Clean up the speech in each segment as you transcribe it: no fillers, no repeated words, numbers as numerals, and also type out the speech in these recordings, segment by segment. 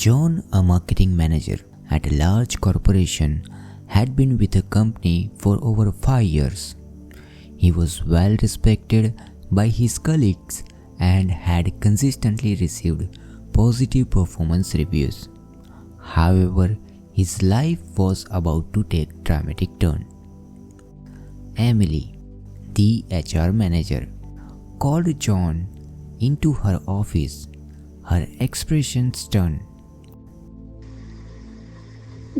John, a marketing manager at a large corporation, had been with the company for over 5 years. He was well respected by his colleagues and had consistently received positive performance reviews. However, his life was about to take a dramatic turn. Emily, the HR manager, called John into her office, her expression stern.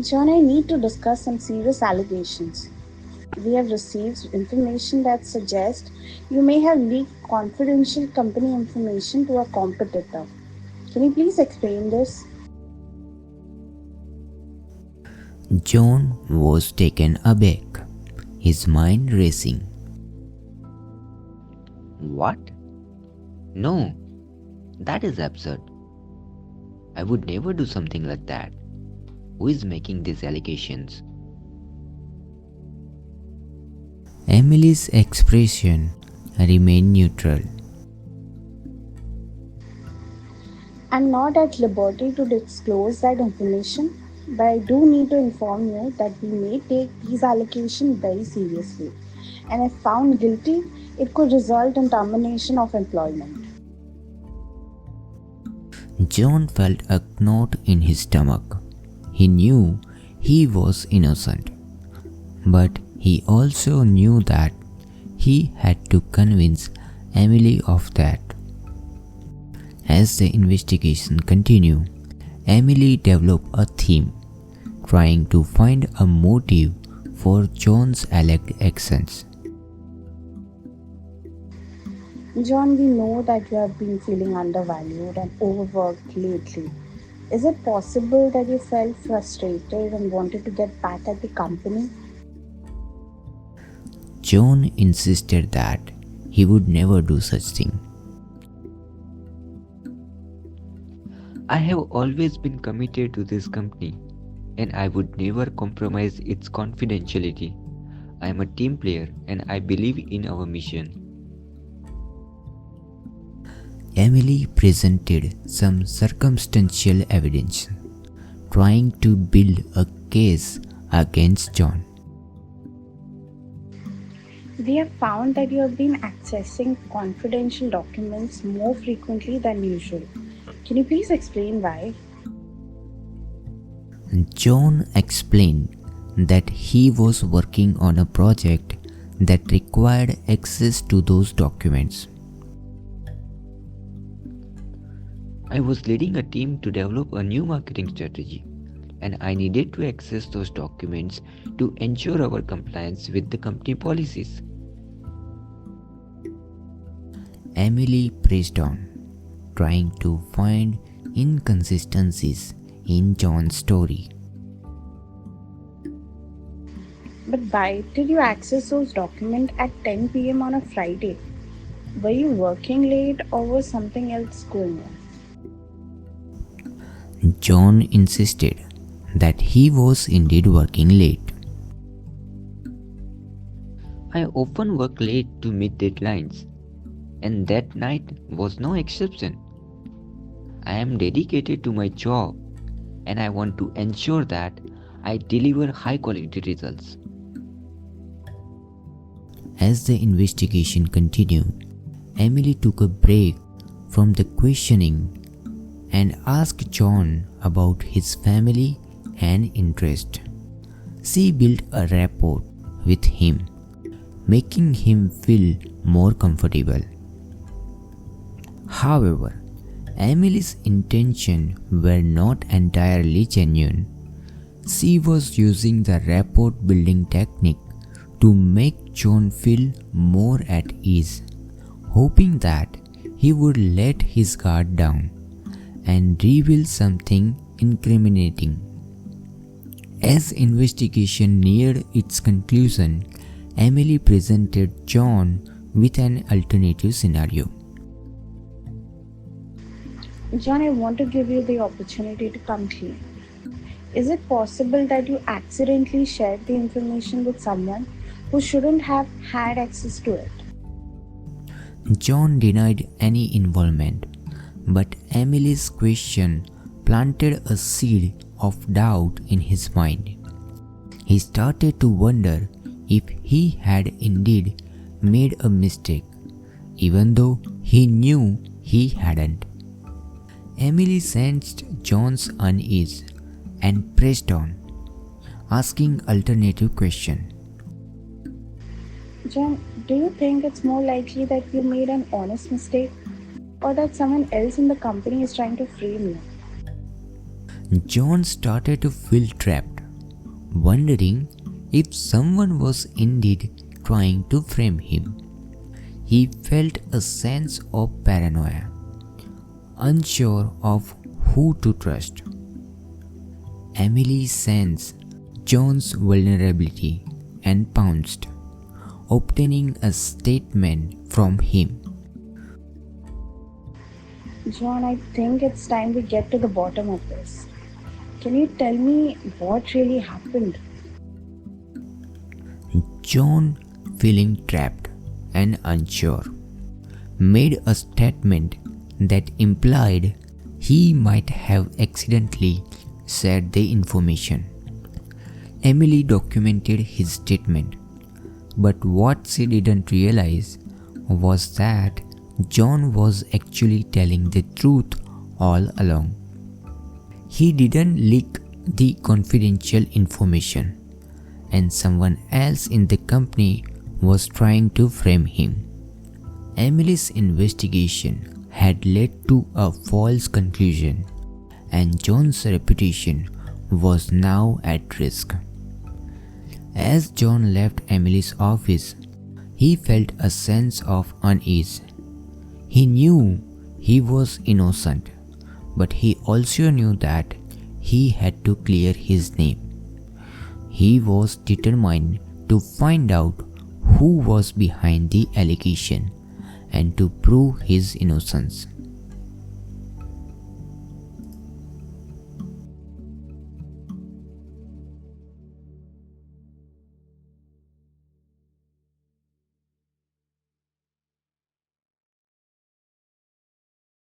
John, I need to discuss some serious allegations. We have received information that suggests you may have leaked confidential company information to a competitor. Can you please explain this? John was taken aback, his mind racing. What? No, that is absurd. I would never do something like that. Who is making these allegations? Emily's expression remained neutral. I'm not at liberty to disclose that information, but I do need to inform you that we may take these allegations very seriously. And if found guilty, it could result in termination of employment. John felt a knot in his stomach. He knew he was innocent, but he also knew that he had to convince Emily of that. As the investigation continued, Emily developed a theme, trying to find a motive for John's alleged actions. John, we know that you have been feeling undervalued and overworked lately. Is it possible that you felt frustrated and wanted to get back at the company? John insisted that he would never do such thing. I have always been committed to this company, and I would never compromise its confidentiality. I am a team player and I believe in our mission. Emily presented some circumstantial evidence, trying to build a case against John. We have found that you have been accessing confidential documents more frequently than usual. Can you please explain why? John explained that he was working on a project that required access to those documents. I was leading a team to develop a new marketing strategy, and I needed to access those documents to ensure our compliance with the company policies. Emily pressed on, trying to find inconsistencies in John's story. But why did you access those documents at 10 p.m. on a Friday? Were you working late or was something else going on? John insisted that he was indeed working late. I often work late to meet deadlines, and that night was no exception. I am dedicated to my job, and I want to ensure that I deliver high quality results. As the investigation continued, Emily took a break from the questioning and asked John about his family and interest. She built a rapport with him, making him feel more comfortable. However, Emily's intentions were not entirely genuine. She was using the rapport building technique to make John feel more at ease, hoping that he would let his guard down and reveal something incriminating. As investigation neared its conclusion, Emily presented John with an alternative scenario. John, I want to give you the opportunity to come clean. Is it possible that you accidentally shared the information with someone who shouldn't have had access to it? John denied any involvement, but Emily's question planted a seed of doubt in his mind. He started to wonder if he had indeed made a mistake, even though he knew he hadn't. Emily sensed John's unease and pressed on, asking alternative questions. John, do you think it's more likely that you made an honest mistake or that someone else in the company is trying to frame you? John started to feel trapped, wondering if someone was indeed trying to frame him. He felt a sense of paranoia, unsure of who to trust. Emily sensed John's vulnerability and pounced, obtaining a statement from him. John, I think it's time we get to the bottom of this. Can you tell me what really happened? John, feeling trapped and unsure, made a statement that implied he might have accidentally shared the information. Emily documented his statement, but what she didn't realize was that John was actually telling the truth all along. He didn't leak the confidential information, and someone else in the company was trying to frame him. Emily's investigation had led to a false conclusion, and John's reputation was now at risk. As John left Emily's office, he felt a sense of unease. He knew he was innocent, but he also knew that he had to clear his name. He was determined to find out who was behind the allegation and to prove his innocence.